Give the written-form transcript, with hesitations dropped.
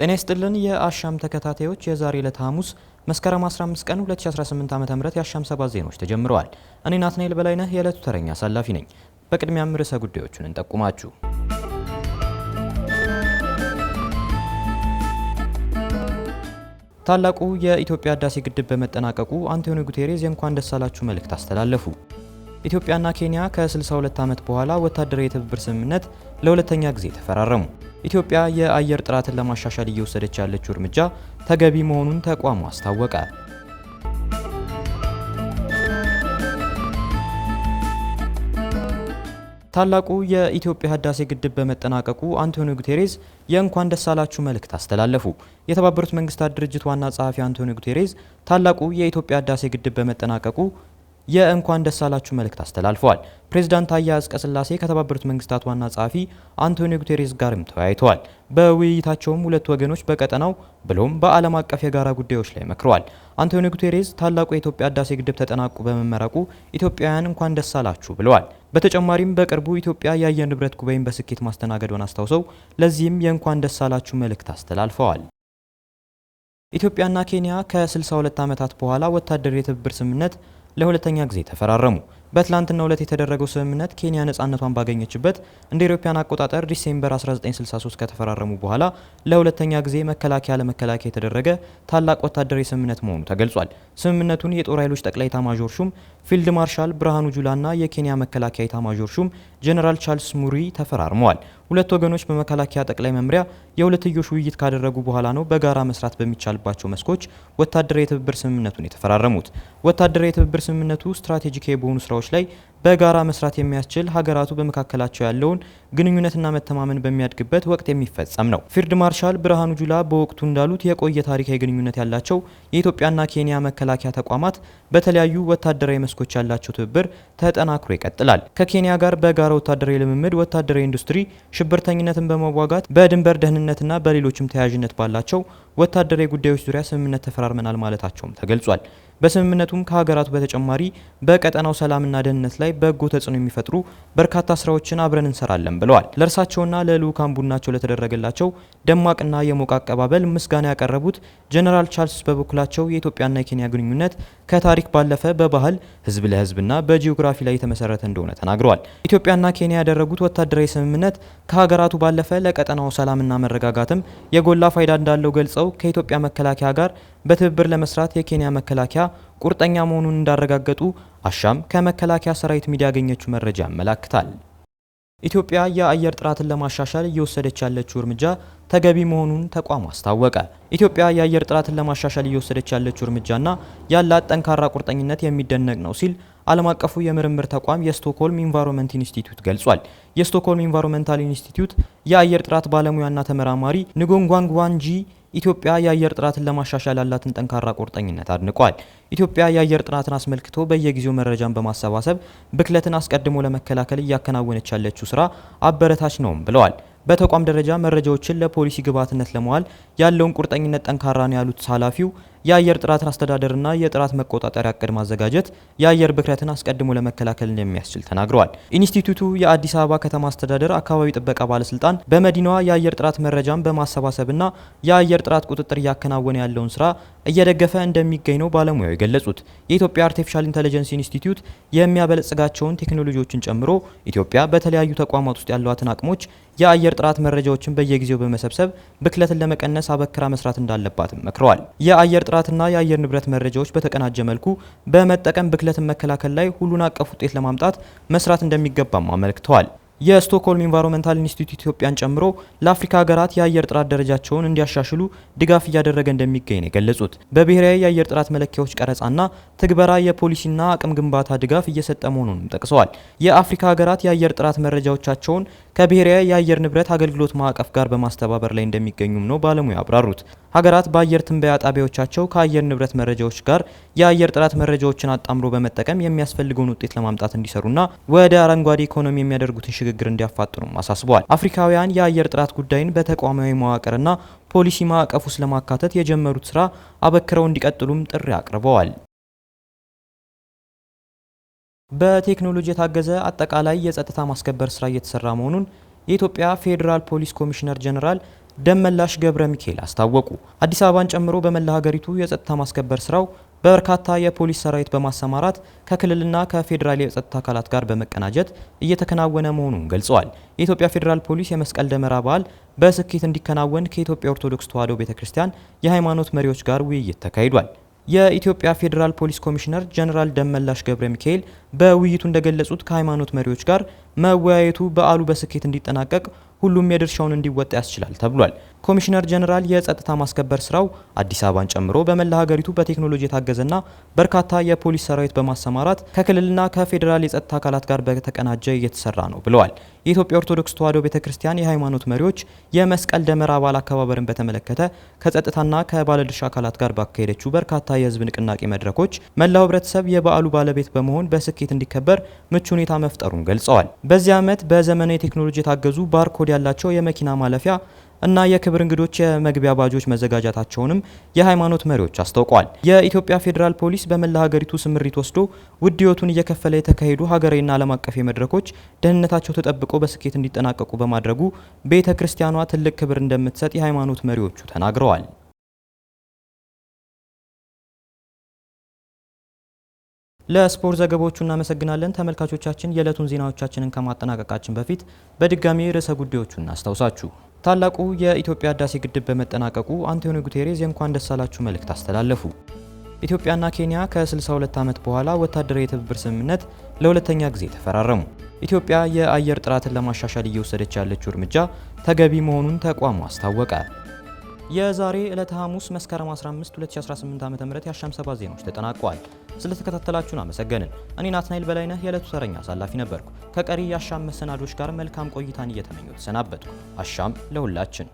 ጤና ይስጥልን የአሻም ተከታታዮች የዛሬ ዕለት ሐሙስ መስከረም 15 ቀን 2018 ዓ.ም የአሻም 7 ዜናዎች ተጀምረዋል። እኔ ናትናኤል በላይነህ የዕለቱ ተረኛ አሳላፊ ነኝ። በቅድሚያም ርዕሰ ጉዳዮቹን እንጠቁማችሁ። ታላቁ የኢትዮጵያ ህዳሴ ግድብ በመጠናቀቁ አንቶኒዮ ጉቴሬዝ የእንኳን ደስ አላችሁ መልእክት አስተላለፉ። ኢትዮጵያና ኬንያ ከ62 ዓመት በኋላ ወታደራዊ የትብብር ስምምነት ለሁለተኛ ጊዜ ተፈራረሙ። ኢትዮጵያ የአየር ጥራትን ለማሻሻል እየወሰደች ያለችው እርምጃ ተገቢ መሆኑን ተቋሙ አስታወቀ። ታላቁ የኢትዮጵያ ህዳሴ ግድብ በመጠናቀቁ አንቶኒዮ ጉቴሬዝ የእንኳን ደስ አላችሁ መልእክት አስተላለፉ። የተባበሩት መንግስታት ድርጅት ዋና ጸሐፊ አንቶኒዮ ጉቴሬዝ ታላቁ የኢትዮጵያ ህዳሴ ግድብ በመጠናቀቁ የእንኳን ደስ አላችሁ መልእክት አስተላልፈዋል። ፕሬዝዳንት ታዬ አጽቀሥላሴ ከተባበሩት መንግስታት ዋና ጸሐፊ አንቶኒዮ ጉቴሬዝ ጋርም ተወያይተዋል። በውይይታቸውም ሁለቱ ወገኖች በቀጠናው ብሎም በዓለም አቀፍ የጋራ ጉዳዮች ላይ መክረዋል። አንቶኒዮ ጉቴሬዝ ታላቁ የኢትዮጵያ ህዳሴ ግድብ ተጠናቆ በመመረቁ ኢትዮጵያውያን እንኳን ደስ አላችሁ ብለዋል። በተጨማሪም በቅርቡ ኢትዮጵያ የአየር ንብረት ጉባኤን በስኬት ማስተናገዷን አስታውሰው ለዚህም የእንኳን ደስ አላችሁ መልእክት አስተላልፈዋል። ኢትዮጵያና ኬንያ ከ62 ዓመታት በኋላ ወታደራዊ የትብብር ስምምነት ለሁለተኛ ጊዜ ተፈራረሙ። በትላንትናው ዕለት የተደረገው ስምምነት ኬንያ ነጻነቷን ባገኘችበት እንደ ኢሮፓያን አቆጣጠር ዲሴምበር 1963 ከተፈራረሙ በኋላ ለሁለተኛ ጊዜ መከላከያ ለመከላከያ የተደረገ ታላቅ ወታደራዊ ስምምነት መሆኑ ተገልጿል። ስምምነቱን የጦር ኃይሎች ጠቅላይ ኤታማዦር ሹም ፊልድ ማርሻል ብርሃኑ ጁላና የኬንያ መከላከያ ኤታማዦር ሹም ጀነራል ቻርልስ ሙሪ ተፈራርመዋል። ሁለት ወገኖች በመከላከያ ጠቅላይ መምሪያ የሁለትዮሽ ውይይት ካደረጉ በኋላ ነው በጋራ መስራት በሚቻልባቸው መስኮች ወታደራዊ የትብብር ስምምነቱን የተፈራረሙት። ወታደራዊ የትብብር ስምምነቱ ስትራቴጂካዊ በሆኑ ስራዎች ላይ በጋራ መስራት የሚያስችል ሀገራቱ በመካከላቸው ያለውን ግንኙነትና መተማመን በሚያድግበት ወቅት የሚፈጸም ነው። ፊልድ ማርሻል ብርሃኑ ጁላ በወቅቱ እንዳሉት የቆየ ታሪካዊ ግንኙነት ያላቸው የኢትዮጵያና ኬንያ መከላከያ ተቋማት በተለያዩ ወታደራዊ መስኮች ያላቸው ትብብር ተጠናክሮ ይቀጥላል። ከኬንያ ጋር በጋራ ወታደራዊ ልምምድ፣ ወታደራዊ ኢንዱስትሪ፣ ሽብርተኝነትን በመዋጋት በድንበር ደህንነትና በሌሎችም ተያያዥነት ባላቸው ወታደራዊ ጉዳዮች ዙሪያ ስምምነት ተፈራርመናል ማለታቸውም ተገልጿል። በስምምነቱም ከሀገራቱ በተጨማሪ በቀጠናው ሰላምና ደህንነት ላይ በጎ ተጽዕኖ የሚፈጥሩ በርካታ ስራዎችን አብረን እንሰራለን ብለዋል። ለእርሳቸውና ለልዑካን ቡድናቸው ለተደረገላቸው ደማቅና የሞቀ አቀባበል ምስጋና ያቀረቡት ጀነራል ቻርልስ በበኩላቸው የኢትዮጵያና የኬንያ ግንኙነት ከታሪክ ባለፈ በባህል ህዝብ ለህዝብና በጂኦግራፊ ላይ የተመሰረተ እንደሆነ ተናግረዋል። ኢትዮጵያና ኬንያ ያደረጉት ወታደራዊ ስምምነት ከሀገራቱ ባለፈ ለቀጠናው ሰላምና መረጋጋትም የጎላ ፋይዳ እንዳለው ገልጸው ከኢትዮጵያ መከላከያ ጋር በትብብር ለመስራት የኬንያ መከላከያ ቁርጠኛ መሆኑን እንዳረጋገጡ አሻም ከመከላከያ ሰራዊት ሚዲያ ያገኘችው መረጃ ያመለክታል። ኢትዮጵያ የአየር ጥራትን ለማሻሻል እየወሰደች ያለችው እርምጃ ተገቢ መሆኑን ተቋሙ አስታወቀ። ኢትዮጵያ የአየር ጥራትን ለማሻሻል እየወሰደች ያለችው እርምጃና ያላት ጠንካራ ቁርጠኝነት የሚደነቅ ነው ሲል ዓለም አቀፉ የምርምር ተቋም የስቶክሆልም ኢንቫይሮንመንት ኢንስቲትዩት ገልጿል። የስቶክሆልም ኢንቫይሮንመንታል ኢንስቲትዩት የአየር ጥራት ባለሙያና ተመራማሪ ንጎንጓንግ ዋንጂ ኢትዮጵያ የአየር ጥራትን ለማሻሻል ያላትን ጠንካራ ቁርጠኝነት አድንቋል። ኢትዮጵያ የአየር ጥራትን አስመልክቶ በየጊዜው መረጃን በማሰባሰብ ብክለትን አስቀድሞ ለመከላከል እያከናወነች ያለችው ስራ አበረታች ነውም ብለዋል። በተቋም ደረጃ መረጃዎችን ለፖሊሲ ግብዓትነት ለመዋል ያለውን ቁርጠኝነት ጠንካራ ነው ያሉት ኃላፊው የአየር ጥራትን አስተዳደርና የጥራት መቆጣጠሪያ እቅድ ማዘጋጀት የአየር ብክለትን አስቀድሞ ለመከላከል እንደሚያስችል ተናግረዋል። ኢንስቲትዩቱ የአዲስ አበባ ከተማ አስተዳደር አካባቢ ጥበቃ ባለስልጣን በመዲናዋ የአየር ጥራት መረጃን በማሰባሰብና የአየር ጥራት ቁጥጥር እያከናወነ ያለውን ስራ እየደገፈ እንደሚገኝ ነው ባለሙያው የገለጹት። የኢትዮጵያ አርቲፊሻል ኢንተለጀንስ ኢንስቲትዩት የሚያበለጽጋቸውን ቴክኖሎጂዎችን ጨምሮ ኢትዮጵያ በተለያዩ ተቋማት ውስጥ ያሏትን አቅሞች የአየር ጥራት መረጃዎችን በየጊዜው በመሰብሰብ ብክለትን ለመቀነስ አበክራ መስራት እንዳለባትም መክረዋል። የአየር ጥራትና የአየር ንብረት መረጃዎች በተቀናጀ መልኩ በመጠቀም ብክለትን መከላከል ላይ ሁሉን አቀፍ ውጤት ለማምጣት መስራት እንደሚገባም አመልክተዋል። የስቶክሆልም ኢንቫይሮንመንታል ኢንስቲትዩት ኢትዮጵያን ጨምሮ ለአፍሪካ ሀገራት የአየር ጥራት ደረጃቸውን እንዲያሻሽሉ ድጋፍ እያደረገ እንደሚገኝ ነው የገለጹት። በብሔራዊ የአየር ጥራት መለኪያዎች ቀረጻና ትግበራ የፖሊሲና አቅም ግንባታ ድጋፍ እየሰጠ መሆኑንም ጠቅሰዋል። የአፍሪካ ሀገራት የአየር ጥራት መረጃዎቻቸውን ከብሔራዊ የአየር ንብረት አገልግሎት ማዕቀፍ ጋር በማስተባበር ላይ እንደሚገኙም ነው ባለሙያ አብራሩት። ሀገራት በአየር ትንበያ ጣቢያዎቻቸው ከአየር ንብረት መረጃዎች ጋር የአየር ጥራት መረጃዎችን አጣምሮ በመጠቀም የሚያስፈልገውን ውጤት ለማምጣት እንዲሰሩና ወደ አረንጓዴ ኢኮኖሚ የሚያደርጉትን ሽግግር እንዲያፋጥኑም አሳስበዋል። አፍሪካውያን የአየር ጥራት ጉዳይን በተቋማዊ መዋቅርና ፖሊሲ ማዕቀፍ ውስጥ ለማካተት የጀመሩት ስራ አበክረው እንዲቀጥሉም ጥሪ አቅርበዋል። በቴክኖሎጂ የታገዘ አጠቃላይ የጸጥታ ማስከበር ስራ እየተሰራ መሆኑን የኢትዮጵያ ፌዴራል ፖሊስ ኮሚሽነር ጀነራል ደመላሽ ገብረ ሚካኤል አስታወቁ። አዲስ አበባን ጨምሮ በመላ ሀገሪቱ የጸጥታ ማስከበር ስራው በርካታ የፖሊስ ሰራዊት በማሰማራት ከክልልና ከፌዴራል የጸጥታ አካላት ጋር በመቀናጀት እየተከናወነ መሆኑን ገልጸዋል። የኢትዮጵያ ፌዴራል ፖሊስ የመስቀል ደመራ በዓል በስኬት እንዲከናወን ከኢትዮጵያ ኦርቶዶክስ ተዋሕዶ ቤተክርስቲያን የሃይማኖት መሪዎች ጋር ውይይት ተካሂዷል። የኢትዮጵያ ፌዴራል ፖሊስ ኮሚሽነር ጀነራል ደመላሽ ገብረ ሚካኤል በውይይቱ እንደገለጹት ከሃይማኖት መሪዎች ጋር መወያየቱ በዓሉ በስኬት እንዲጠናቀቅ ሁሉም የድርሻውን እንዲወጣ ያስችላል ተብሏል። ኮሚሽነር ጀነራል የጸጥታ ማስከበር ስራው አዲስ አበባን ጨምሮ በመላ ሀገሪቱ በቴክኖሎጂ የታገዘና በርካታ የፖሊስ ሰራዊት በማሰማራት ከክልልና ከፌዴራል የጸጥታ አካላት ጋር በተቀናጀ እየተሰራ ነው ብለዋል። የኢትዮጵያ ኦርቶዶክስ ተዋሕዶ ቤተክርስቲያን የሃይማኖት መሪዎች የመስቀል ደመራ በዓል አከባበርን በተመለከተ ከጸጥታና ከባለድርሻ አካላት ጋር ባካሄደችው በርካታ የህዝብ ንቅናቄ መድረኮች መላው ህብረተሰብ የበዓሉ ባለቤት በመሆን በስኬት እንዲከበር ምቹ ሁኔታ መፍጠሩን ገልጸዋል። በዚህ ዓመት በዘመናዊ ቴክኖሎጂ የታገዙ ባርኮድ ያላቸው የመኪና ማለፊያ እና የክብር እንግዶች የመግቢያ ባጆች መዘጋጃታቸውንም የሃይማኖት መሪዎች አስታውቀዋል። የኢትዮጵያ ፌዴራል ፖሊስ በመላ ሀገሪቱ ስምሪት ወስዶ ውድ ህይወቱን እየከፈለ የተካሄዱ ሀገራዊና ዓለም አቀፍ መድረኮች ደህንነታቸው ተጠብቆ በስኬት እንዲጠናቀቁ በማድረጉ ቤተ ክርስቲያኗ ትልቅ ክብር እንደምትሰጥ የሃይማኖት መሪዎቹ ተናግረዋል። ለስፖርት ዘገባዎቹ እናመሰግናለን። ተመልካቾቻችን የዕለቱን ዜናዎቻችንን ከማጠናቀቃችን በፊት በድጋሚ ርዕሰ ጉዳዮቹን እናስታውሳችሁ። ታላቁ የኢትዮጵያ ህዳሴ ግድብ በመጠናቀቁ አንቶኒዮ ጉቴሬዝ የእንኳን ደስ አላችሁ መልእክት አስተላለፉ። ኢትዮጵያና ኬንያ ከ62 ዓመት በኋላ ወታደራዊ የትብብር ስምምነት ለሁለተኛ ጊዜ ተፈራረሙ። ኢትዮጵያ የአየር ጥራትን ለማሻሻል እየወሰደች ያለችው እርምጃ ተገቢ መሆኑን ተቋሙ አስታወቀ። የዛሬ ዕለተ ሐሙስ መስከረም 15 2018 ዓ.ም የአሻም ሰባት ዜናዎች ተጠናቀዋል። ስለተከታተላችሁን አመሰገንን። እኔ ናትናኤል በላይነህ የዕለቱ ተረኛ አሳላፊ ነበርኩ። ከቀሪ የአሻም መሰናዶች ጋር መልካም ቆይታን እየተመኘሁ ተሰናበትኩ። አሻም ለሁላችን!